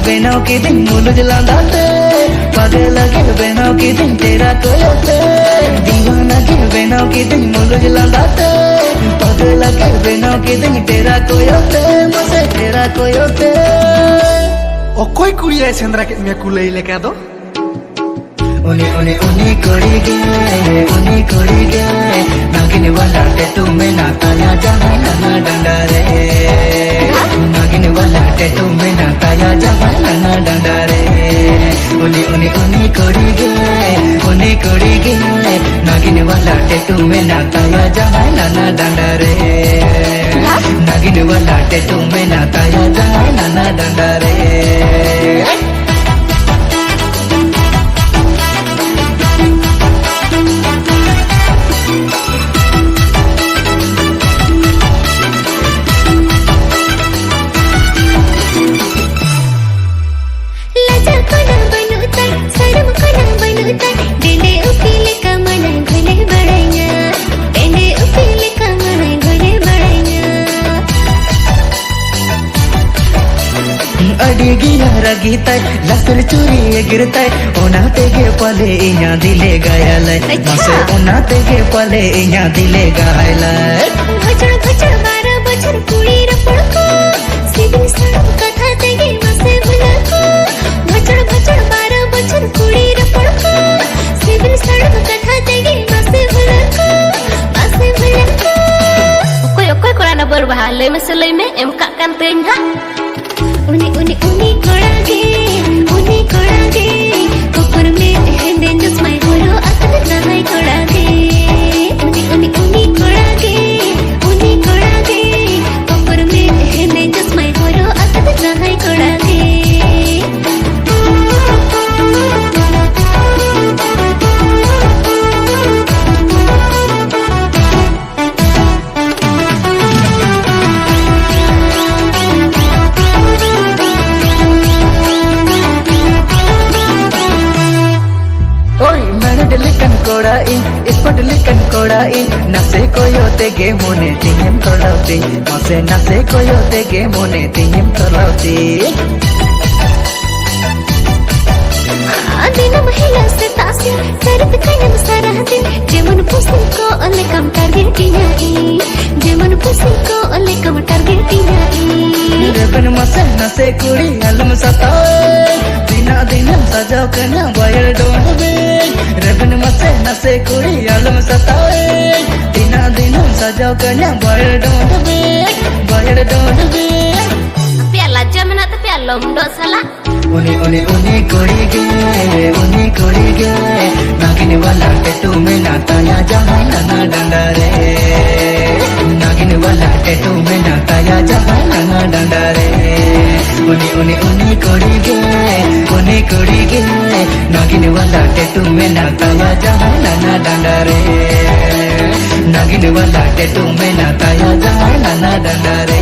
बेनाव की दिन मुलुज लांदाते पागल के बेनाव की दिन तेरा कोयोते दीवाना के बेनाव की दिन मुलुज लांदाते पागल के बेनाव की दिन तेरा कोयोते मसे तेरा कोयोते Okoy kuliah sendra ke me kulai leka do uni kori ge nagin wala te tumhe na taya jaha na dandare nagin wala te tumhe na taya jaha na dandare uni kori ge nagin wala te tumhe na taya jaha na dandare nagin wala te tumhe na taya jaha na dandare गिरताय लसर चूरी गिरताय ओना तेगे पले इया दिले गायलाय मसे ओना तेगे पले इया दिले गायलाय भचड़ भचड़ 12 बछर कुड़ी रपड़को सिबिन सड़क कथा तेगे मसे भुलको भचड़ भचड़ 12 बछर कुड़ी रपड़को सिबिन सड़क कथा तेगे मसे भुलको ओकोय कोड़ा ना बर बहा ले में से ले में एम का कान तेन हा uni koda ge kokor me hende just my guru akat nahay koda ge uni koda ge kokor me hende just my guru akat nahay koda ge Ispodilikan koda in nase koyote ge mone tiyem tolauti mase nase koyote ge mone tiyem tolauti adina mahila se tasi sarap kanam sarah din jemun pusin ko alle kam target inai jemun pusin ko alle kam target inai reban mase nase kuri alam satai dina dinam sajau kana bayar don't be reban mase nase kuri alam satai dina dinam sajau kana bayar don't be piala jamana ta piala ndo sala uni kori ge nagin wala te tumhe na taya jaha na dandare nagin wala te tumhe na taya jaha na dandare uni kori ge nagin wala te tumhe na taya jaha na dandare nagin wala te tumhe na taya jaha na dandare